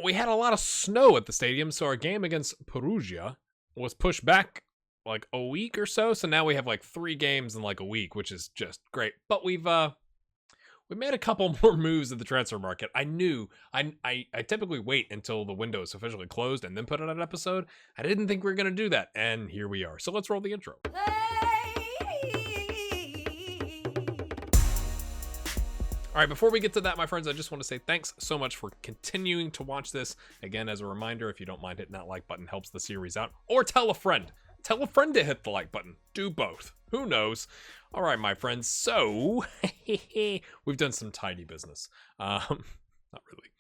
we had a lot of snow at the stadium, so our game against Perugia was pushed back like a week or so. So now we have like 3 games in like a week, which is just great. But we made a couple more moves at the transfer market. I knew I typically wait until the window is officially closed and then put out an episode. I didn't think we were gonna do that, and here we are. So let's roll the intro. All right, before we get to that, my friends, I just want to say thanks so much for continuing to watch this. Again, as a reminder, if you don't mind hitting that like button, helps the series out. Or tell a friend. Tell a friend to hit the like button. Do both. Who knows? All right, my friends. So, we've done some tidy business. Not really.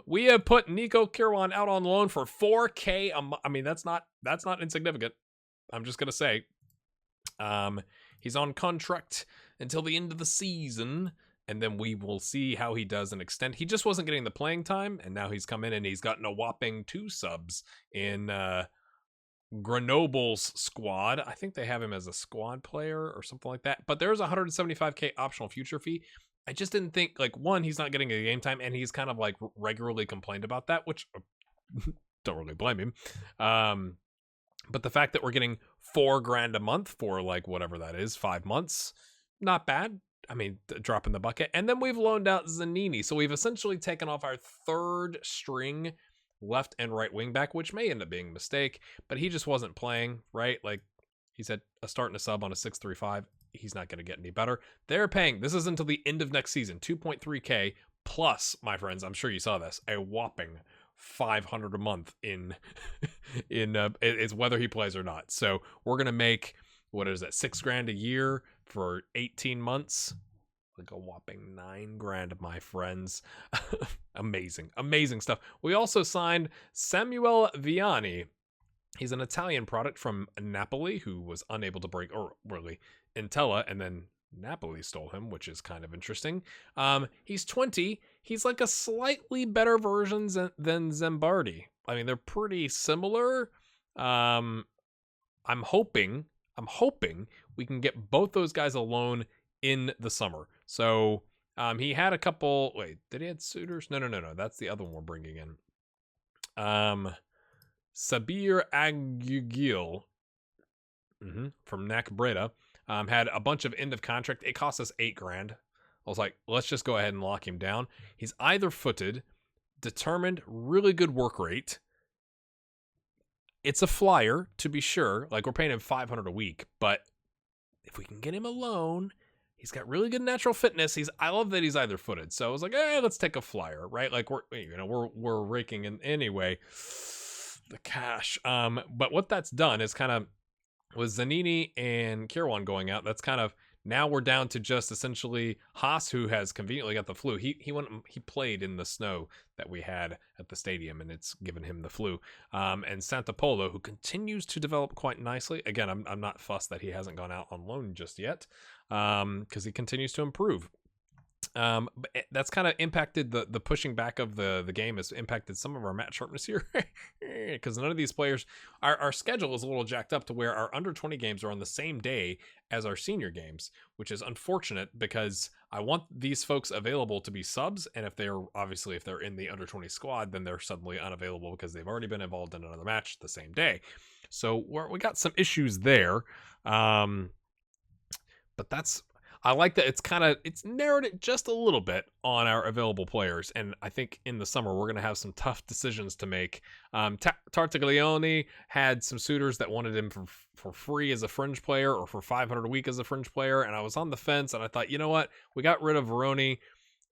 We have put Nico Kirwan out on loan for $4K a month. I mean, that's not insignificant. I'm just going to say. He's on contract until the end of the season. And then we will see how he does and extend. He just wasn't getting the playing time, and now he's come in and he's gotten a whopping 2 subs in Grenoble's squad. I think they have him as a squad player or something like that. But there's a $175K optional future fee. I just didn't think, like, one, he's not getting a game time, and he's kind of like regularly complained about that, which don't really blame him. But the fact that we're getting $4,000 a month for like whatever that is, 5 months, not bad. I mean, drop in the bucket. And then we've loaned out Zanini. So we've essentially taken off our 3rd string left and right wing back, which may end up being a mistake, but he just wasn't playing, right? Like, he's at a start and a sub on a 6.35. He's not going to get any better. They're paying, this is until the end of next season, 2.3K plus, my friends, I'm sure you saw this, a whopping $500 a month in it's whether he plays or not. So we're going to make, what is that, $6,000 a year for 18 months, like a whopping $9,000, my friends. Amazing stuff. We also signed Samuel Viani. He's an Italian product from Napoli who was unable to break, or really Intella, and then Napoli stole him, which is kind of interesting. He's 20. He's like a slightly better version than Zambardi. I mean, they're pretty similar. I'm hoping we can get both those guys a loan in the summer. So he had a couple. Wait, did he have suitors? No. That's the other one we're bringing in. Sabir Agugil from NAC Breda had a bunch of end of contract. It cost us $8,000. I was like, let's just go ahead and lock him down. He's either footed, determined, really good work rate. It's a flyer, to be sure. Like, we're paying him $500 a week, but if we can get him a loan, he's got really good natural fitness. I love that he's either footed. So I was like, let's take a flyer, right? Like, we're raking in anyway the cash. But what that's done is kind of, with Zanini and Kirwan going out, that's kind of, now we're down to just essentially Haas, who has conveniently got the flu. He played in the snow that we had at the stadium, and it's given him the flu. And Santapolo, who continues to develop quite nicely. Again, I'm not fussed that he hasn't gone out on loan just yet, because he continues to improve. But that's kind of impacted the pushing back of the game, has impacted some of our match sharpness here, because none of these players, our schedule is a little jacked up to where our under 20 games are on the same day as our senior games, which is unfortunate because I want these folks available to be subs, and if they're in the under 20 squad, then they're suddenly unavailable because they've already been involved in another match the same day. So we got some issues there, but I like that it's narrowed it just a little bit on our available players. And I think in the summer, we're going to have some tough decisions to make. Tartaglione had some suitors that wanted him for free as a fringe player or for $500 a week as a fringe player. And I was on the fence, and I thought, you know what? We got rid of Veroni.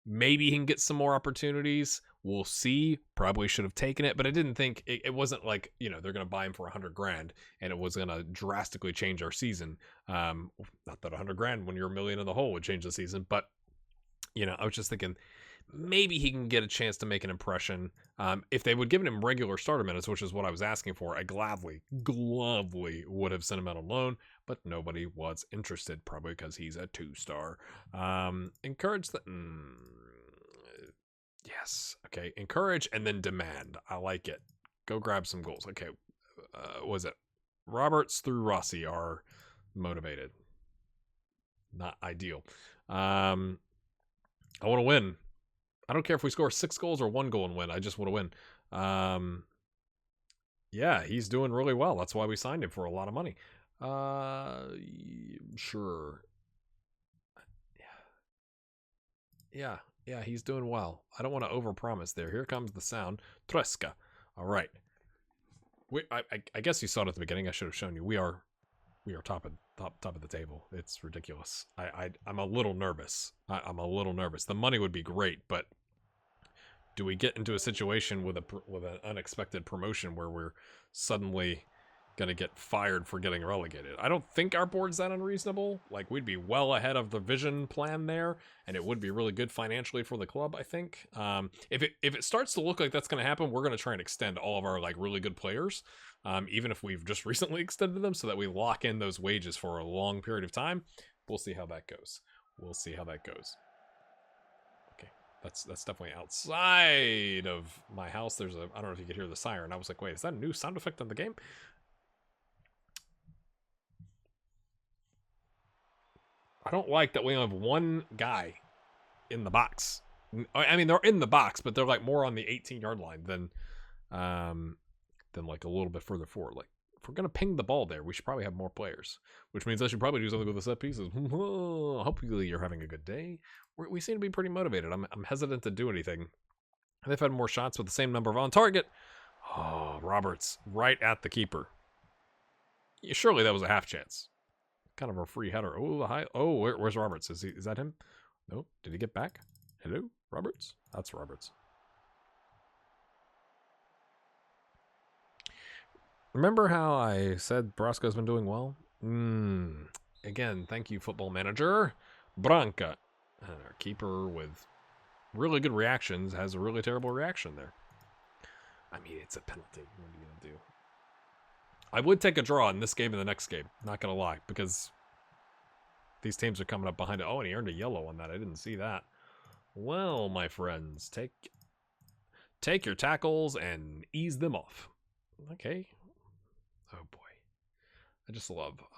Maybe he can get some more opportunities. We'll see. Probably should have taken it, but I didn't think it wasn't like, they're going to buy him for $100,000 and it was going to drastically change our season. Not that $100,000 when you're $1 million in the hole would change the season, but I was just thinking maybe he can get a chance to make an impression. If they would given him regular starter minutes, which is what I was asking for, I gladly would have sent him out on loan, but nobody was interested, probably because he's a 2-star. Encourage that. Yes. Okay. Encourage and then demand. I like it. Go grab some goals. Okay. Was it Roberts through Rossi are motivated? Not ideal. I want to win. I don't care if we score 6 goals or 1 goal and win. I just want to win. Yeah, he's doing really well. That's why we signed him for a lot of money. Sure. Yeah, he's doing well. I don't want to overpromise there. Here comes the sound. Tresca. All right. I guess you saw it at the beginning. I should have shown you. We are top of the table. It's ridiculous. I'm a little nervous. I'm a little nervous. The money would be great, but do we get into a situation with an unexpected promotion where we're suddenly gonna get fired for getting relegated? I don't think our board's that unreasonable. Like, we'd be well ahead of the vision plan there, and it would be really good financially for the club, I think. If it starts to look like that's gonna happen, we're gonna try and extend all of our like really good players, even if we've just recently extended them, so that we lock in those wages for a long period of time. We'll see how that goes. Okay, that's definitely outside of my house. There's I don't know if you could hear the siren. I was like, wait, is that a new sound effect on the game? I don't like that we only have one guy in the box. I mean, they're in the box, but they're like more on the 18-yard line than like a little bit further forward. Like, if we're gonna ping the ball there, we should probably have more players, which means I should probably do something with the set pieces. Hopefully, you're having a good day. We seem to be pretty motivated. I'm hesitant to do anything. They've had more shots with the same number of on target. Oh, Roberts right at the keeper. Yeah, surely that was a half chance. Kind of a free header. Oh, hi. Oh, where's Roberts? Is that him? Nope. Did he get back? Hello, Roberts? That's Roberts. Remember how I said Brasco's been doing well? Again, thank you, football manager. Branca. Our keeper with really good reactions has a really terrible reaction there. I mean, it's a penalty. What are you going to do? I would take a draw in this game and the next game. Not going to lie, because these teams are coming up behind it. Oh, and he earned a yellow on that. I didn't see that. Well, my friends, take your tackles and ease them off. Okay. Oh, boy.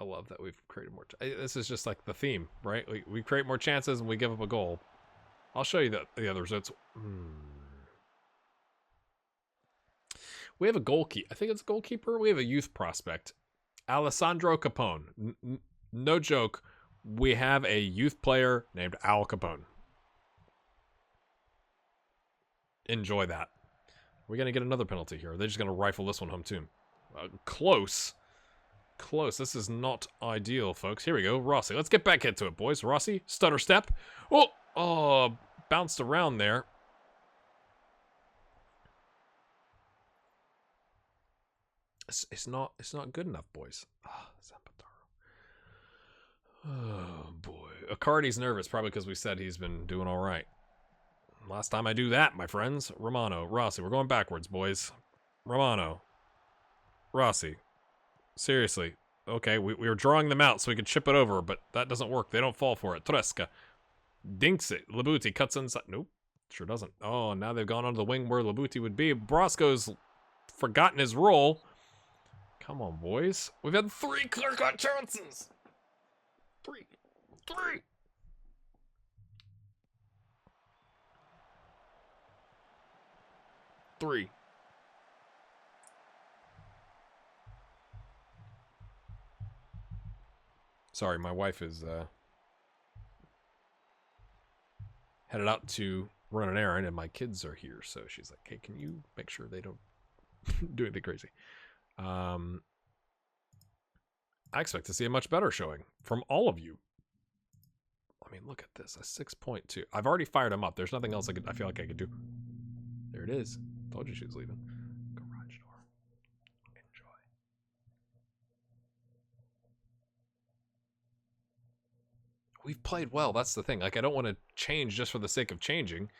I love that we've created more. This is just like the theme, right? We create more chances and we give up a goal. I'll show you the other results. We have a goalkeeper. I think it's a goalkeeper. We have a youth prospect, Alessandro Capone. No joke. We have a youth player named Al Capone. Enjoy that. We're going to get another penalty here. They're just going to rifle this one home too. Close. This is not ideal, folks. Here we go. Rossi. Let's get back into it, boys. Rossi. Stutter step. Oh, bounced around there. It's not good enough, boys. Oh, boy. Icardi's nervous, probably because we said he's been doing all right. Last time I do that, my friends. Romano, Rossi. We're going backwards, boys. Romano. Rossi. Seriously. Okay, we were drawing them out so we could chip it over, but that doesn't work. They don't fall for it. Tresca. Dinks it. Labuti cuts inside. Nope. Sure doesn't. Oh, now they've gone onto the wing where Labuti would be. Brasco's forgotten his role. Come on, boys. We've had 3 clear-cut chances. 3. Sorry, my wife is headed out to run an errand, and my kids are here, so she's like, hey, can you make sure they don't do anything crazy? I expect to see a much better showing from all of you. I mean, look at this, a 6.2. I've already fired him up. There's nothing else I feel like I could do. There it is. Told you she was leaving. Garage door. Enjoy. We've played well. That's the thing. Like, I don't want to change just for the sake of changing.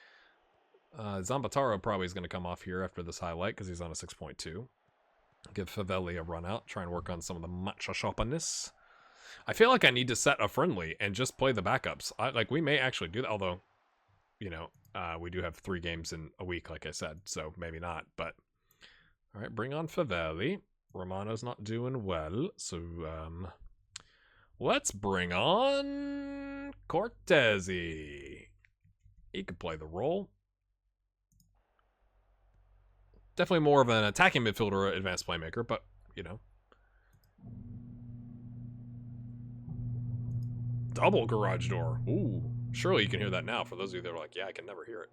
Zambataro probably is going to come off here after this highlight because he's on a 6.2. Give Favelli a run out. Try and work on some of the matcha sharpness. I feel like I need to set a friendly and just play the backups. Like, we may actually do that, although, you know, we do have 3 games in a week, like I said, so maybe not. But all right, bring on Favelli. Romano's not doing well, so let's bring on Cortese. He could play the role. Definitely more of an attacking midfielder or advanced playmaker, but, you know. Double garage door. Ooh. Surely you can hear that now, for those of you that are like, yeah, I can never hear it.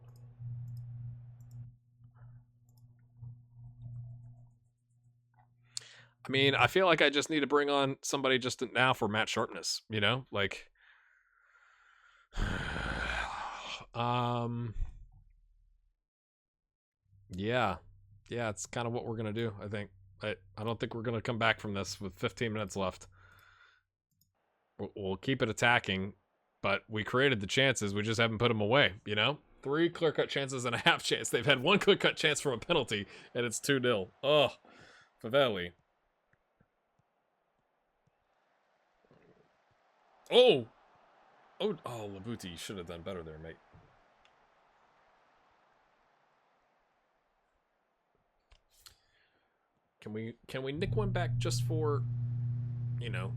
I mean, I feel like I just need to bring on somebody just now for match sharpness, you know? Like, yeah. Yeah, it's kind of what we're going to do, I think. I don't think we're going to come back from this with 15 minutes left. We'll keep it attacking, but we created the chances. We just haven't put them away, you know? 3 clear-cut chances and a half chance. They've had 1 clear-cut chance from a penalty, and it's 2-0. Oh, Favelli. Oh, Labuti, you should have done better there, mate. Can we nick one back just for, you know,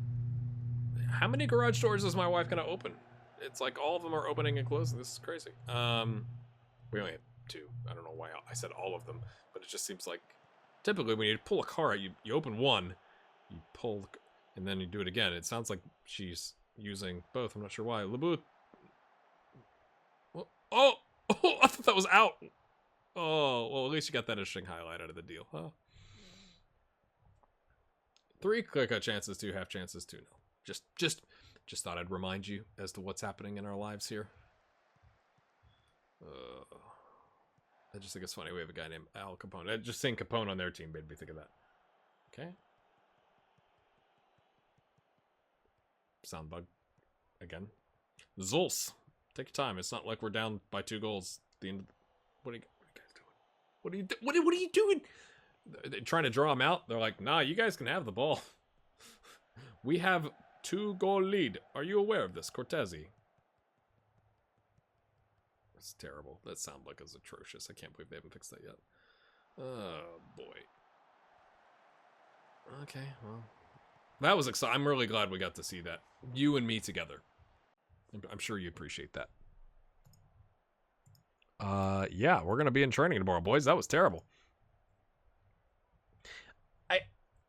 how many garage doors is my wife gonna open? It's like all of them are opening and closing. This is crazy. We only have 2. I don't know why I said all of them, but it just seems like typically when you pull a car out, you open one, you pull, and then you do it again. It sounds like she's using both. I'm not sure why. Labut. Oh, I thought that was out. Oh, well, at least you got that interesting highlight out of the deal, huh? 3 clear-cut chances, 2 half chances, 2-0. Just thought I'd remind you as to what's happening in our lives here. I just think it's funny we have a guy named Al Capone. Just saying Capone on their team made me think of that. Okay. Sound bug. Again. Zulz. Take your time. It's not like we're down by 2 goals at the end of the... What are you guys doing? What are you doing? They're trying to draw him out. They're like, nah, you guys can have the ball. We have 2-goal lead. Are you aware of this, Cortezi? It's terrible. That sound like is atrocious. I can't believe they haven't fixed that yet. Oh, boy. Okay, well. That was exciting. I'm really glad we got to see that. You and me together. I'm sure you appreciate that. Yeah, we're going to be in training tomorrow, boys. That was terrible.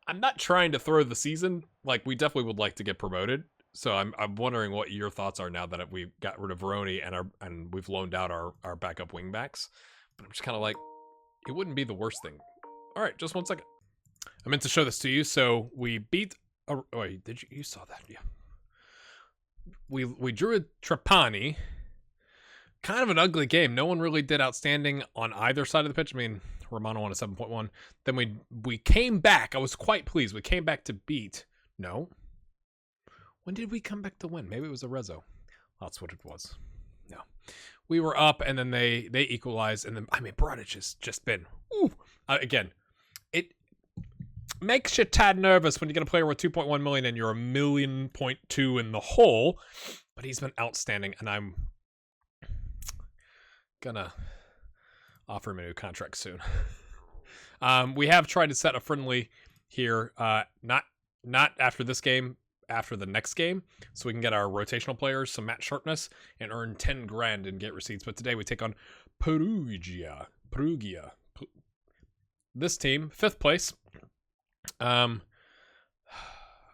I'm not trying to throw the season. Like, we definitely would like to get promoted. So I'm wondering what your thoughts are now that we've got rid of Veroni and we've loaned out our backup wingbacks. But I'm just kind of like, it wouldn't be the worst thing. All right, just 1 second. I meant to show this to you. So we beat... Oh, wait, you saw that? Yeah. We drew a Trapani. Kind of an ugly game. No one really did outstanding on either side of the pitch. I mean, Romano on a 7.1. Then we came back. I was quite pleased. We came back to beat. No. When did we come back to win? Maybe it was a Rezo. That's what it was. No. We were up, and then they equalized, and then, I mean, Bradic has just been... Ooh. Again, it makes you tad nervous when you get a player with 2.1 million and you're 1.2 million in the hole, but he's been outstanding, and I'm gonna offer him a new contract soon. We have tried to set a friendly here, not after this game, after the next game, so we can get our rotational players some match sharpness and earn 10 grand in get receipts. But today we take on Perugia. This team, 5th place. A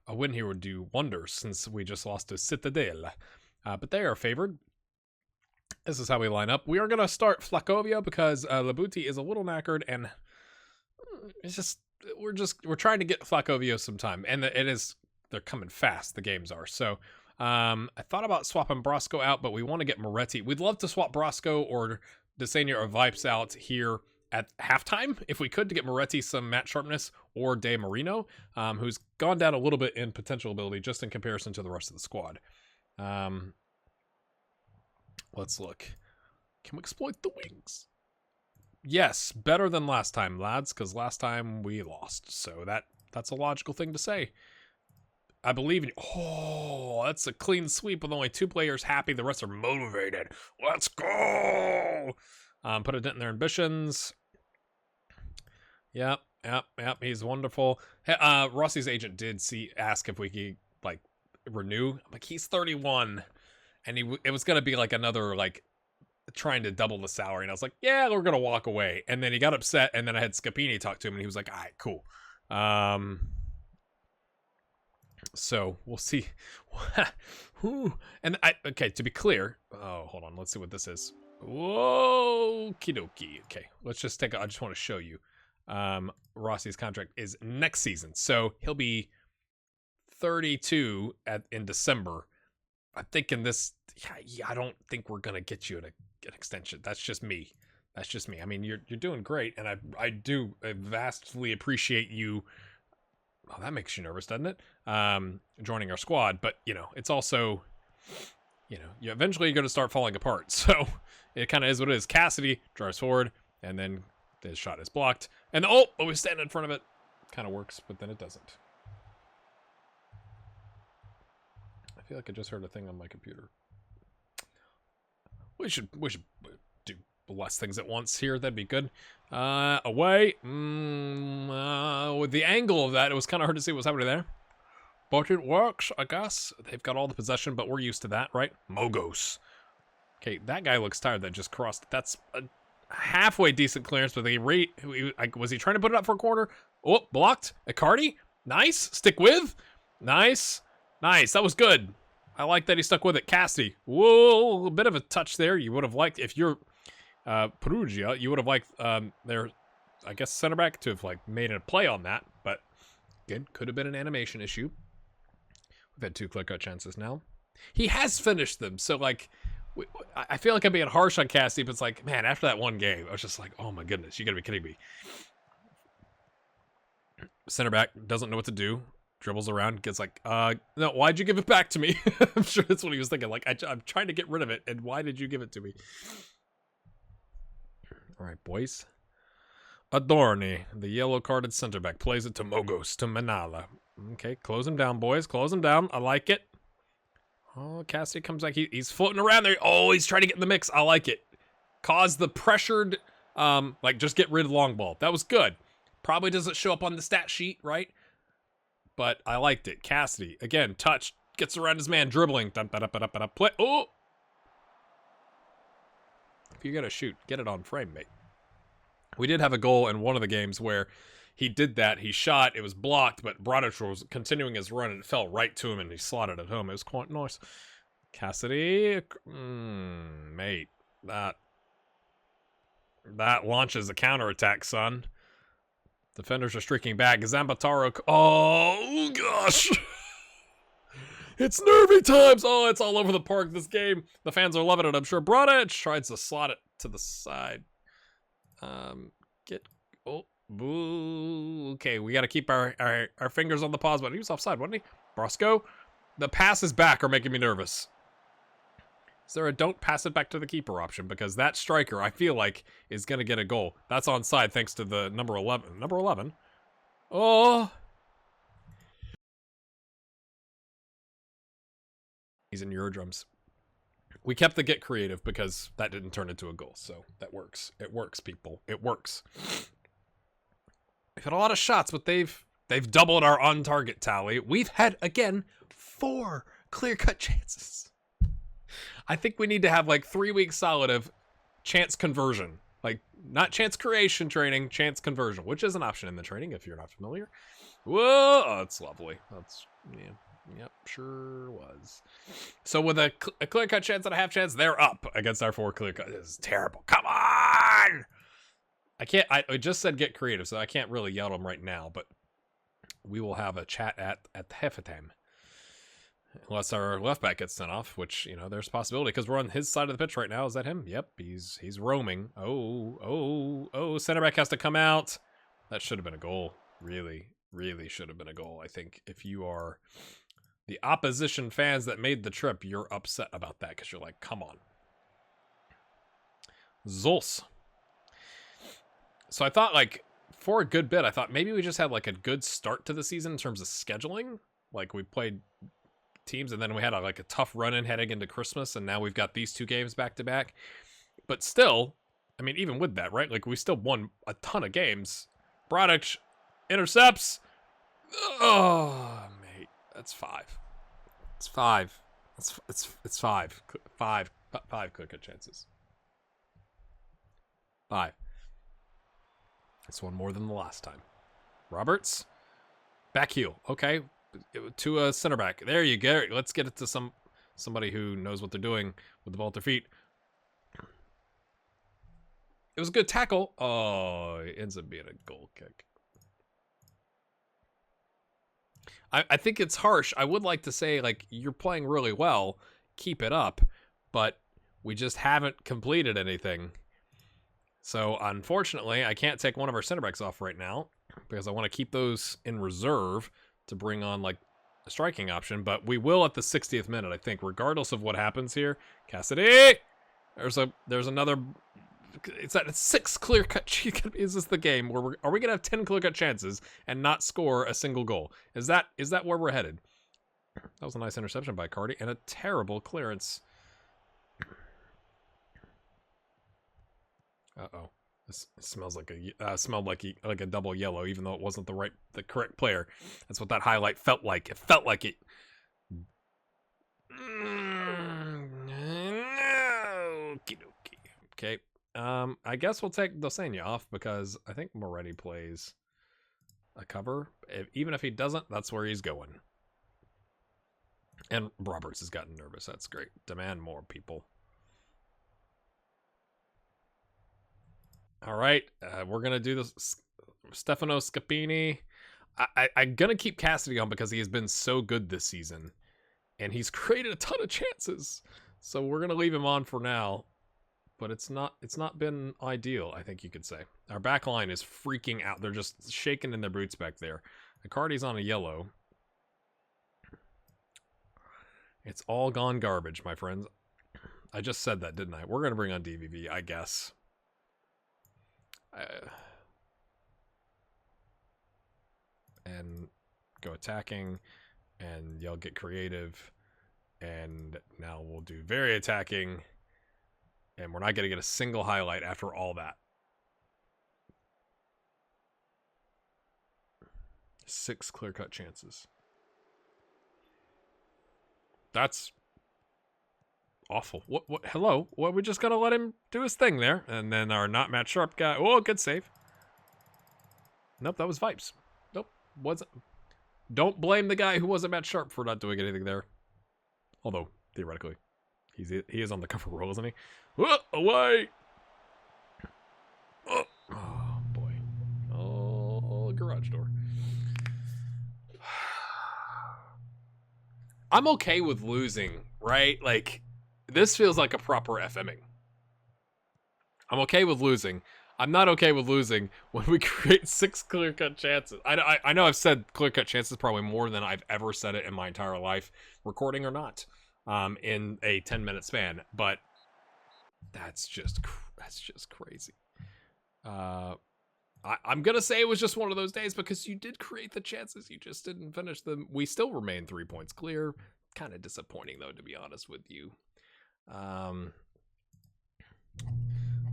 win here would do wonders since we just lost to Citadel. But they are favored. This is how we line up. We are going to start Flakovia because Labuti is a little knackered, and it's just we're trying to get Flakovia some time, and they're coming fast. The games are so. I thought about swapping Brasco out, but we want to get Moretti. We'd love to swap Brasco or Desenia or Vipes out here at halftime if we could to get Moretti some match sharpness, or De Marino, who's gone down a little bit in potential ability just in comparison to the rest of the squad. Let's look. Can we exploit the wings? Yes, better than last time, lads, because last time we lost. So that's a logical thing to say. I believe in... Oh, that's a clean sweep with only 2 players happy. The rest are motivated. Let's go! Put a dent in their ambitions. Yep. He's wonderful. Rossi's agent did ask if we could, renew. I'm like, he's 31. And it was going to be, another, trying to double the salary, and I was like, yeah, we're gonna walk away. And then he got upset, and then I had Scapini talk to him, and he was like, all right, cool. So we'll see. And okay, to be clear, oh, hold on, let's see what this is. Whoa, kidoki. Okay, let's just take. I just want to show you. Rossi's contract is next season, so he'll be 32 in December. I'm thinking this. Yeah, I don't think we're gonna get you an extension. That's just me. That's just me. I mean, you're doing great, and I vastly appreciate you. Oh, that makes you nervous, doesn't it? Joining our squad, but you know, it's also, you know, eventually you're going to start falling apart. So it kind of is what it is. Cassidy drives forward, and then his shot is blocked, and we stand in front of it. Kind of works, but then it doesn't. I feel like I just heard a thing on my computer. We should do less things at once here. That'd be good. Away. With the angle of that, it was kind of hard to see what was happening there. But it works, I guess. They've got all the possession, but we're used to that, right? Mogos. Okay, that guy looks tired that just crossed. That's a halfway decent clearance, but was he trying to put it up for a corner? Oh, blocked. Icardi. Nice. Stick with. Nice. Nice. That was good. I like that he stuck with it. Cassidy. Whoa, a bit of a touch there. You would have liked, if you're Perugia, you would have liked their, I guess, center back to have like made a play on that, but again, could have been an animation issue. We've had 2 clear-cut chances now. He has finished them, so like, I feel like I'm being harsh on Cassidy, but it's like, man, after that one game, I was just like, oh my goodness, you gotta be kidding me. Center back doesn't know what to do. Dribbles around, gets like, no, why'd you give it back to me? I'm sure that's what he was thinking. Like, I'm trying to get rid of it, and why did you give it to me? All right, boys. Adorni, the yellow-carded center back, plays it to Mogos, to Manala. Okay, close him down, boys. Close him down. I like it. Oh, Cassidy comes back. He's floating around there. Oh, he's trying to get in the mix. I like it. Cause the pressured, like, just get rid of long ball. That was good. Probably doesn't show up on the stat sheet, right? But I liked it. Cassidy, again, touch, gets around his man, dribbling. Play. Oh! If you're going to shoot, get it on frame, mate. We did have a goal in one of the games where he did that. He shot, it was blocked, but Bradic was continuing his run, and it fell right to him, and he slotted it home. It was quite nice. Cassidy, mate, that launches a counterattack, son. Defenders are streaking back. Zambataro, oh gosh. It's nervy times. Oh, it's all over the park, this game. The fans are loving it, I'm sure. Bradic tries to slot it to the side. Okay, we got to keep our fingers on the pause button. He was offside, wasn't he? Brosco, the passes back are making me nervous. Is there a don't pass it back to the keeper option? Because that striker, I feel like, is going to get a goal. That's onside thanks to the number 11. Number 11? Oh! He's in Eurodrums. We kept the get creative because that didn't turn into a goal, so that works. It works, people. It works. We've had a lot of shots, but they've doubled our on-target tally. We've had, again, 4 clear-cut chances. I think we need to have like 3 weeks solid of chance conversion. Like, not chance creation training, chance conversion, which is an option in the training if you're not familiar. Whoa, oh, it's lovely. That's, yeah, yep, sure was. So with a clear-cut chance and a half chance, they're up against our 4 clear-cut. This is terrible. Come on! I just said get creative, so I can't really yell at them right now, but we will have a chat at the halftime. Unless our left back gets sent off, which, you know, there's a possibility because we're on his side of the pitch right now. Is that him? Yep, he's roaming. Oh, center back has to come out. That should have been a goal. Really, really should have been a goal. I think if you are the opposition fans that made the trip, you're upset about that because you're like, come on. Zuls. So I thought, like, for a good bit, I thought maybe we just had like a good start to the season in terms of scheduling. Like, we played teams, and then we had a tough run-in heading into Christmas, and now we've got these 2 games back-to-back. But still, I mean, even with that, right? Like, we still won a ton of games. Bradic intercepts. Oh, mate. That's 5. It's 5. It's 5. 5 clear-cut chances. 5. That's one more than the last time. Roberts. Back heel. Okay. To a center back. There you go. Let's get it to somebody who knows what they're doing with the ball at their feet. It was a good tackle. Oh, it ends up being a goal kick. I think it's harsh. I would like to say, like, you're playing really well. Keep it up. But we just haven't completed anything. So, unfortunately, I can't take one of our center backs off right now because I want to keep those in reserve to bring on, like, a striking option. But we will at the 60th minute, I think, regardless of what happens here. Cassidy! There's another... It's at 6 clear-cut... Is this the game where are we going to have 10 clear-cut chances and not score a single goal? Is that where we're headed? That was a nice interception by Cardi and a terrible clearance. Uh-oh. This smells like smelled like a double yellow, even though it wasn't the correct player. That's what that highlight felt like. It felt like it. Okay. I guess we'll take Dosenia off because I think Moretti plays a cover. Even if he doesn't, that's where he's going. And Roberts has gotten nervous. That's great. Demand more, people. All right. We're going to do this. Stefano Scapini. I'm going to keep Cassidy on because he has been so good this season. And he's created a ton of chances. So we're going to leave him on for now. But it's not been ideal, I think you could say. Our back line is freaking out. They're just shaking in their boots back there. Icardi's on a yellow. It's all gone garbage, my friends. I just said that, didn't I? We're going to bring on DVV, I guess. And go attacking. And y'all get creative. And now we'll do very attacking. And we're not going to get a single highlight after all that. 6 clear-cut chances. That's awful. What? Hello? What? We just got to let him do his thing there. And then our not Matt Sharp guy. Oh, good save. Nope, that was Vipes. Nope, wasn't. Don't blame the guy who wasn't Matt Sharp for not doing anything there. Although, theoretically, he is on the cover roll, isn't he? Oh, away! Oh boy. Oh, garage door. I'm okay with losing, right? Like, this feels like a proper FMing. I'm okay with losing. I'm not okay with losing when we create 6 clear-cut chances. I know I've said clear-cut chances probably more than I've ever said it in my entire life, recording or not, in a 10-minute span, but that's just crazy. I'm gonna say it was just one of those days because you did create the chances, you just didn't finish them. We still remain 3 points clear. Kind of disappointing though, to be honest with you.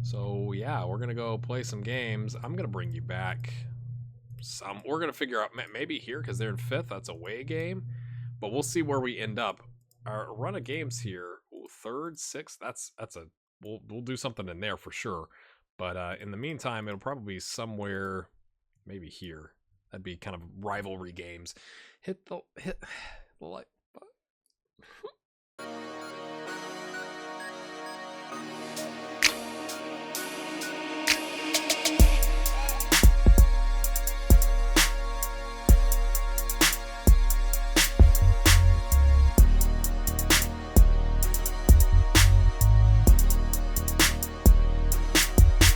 So yeah, we're gonna go play some games. I'm gonna bring you back. We're gonna figure out maybe here because they're in 5th. That's a away game, but we'll see where we end up. Our run of games here, 3rd, 6th. That's a we'll do something in there for sure. But in the meantime, it'll probably be somewhere, maybe here. That'd be kind of rivalry games. Hit the like button.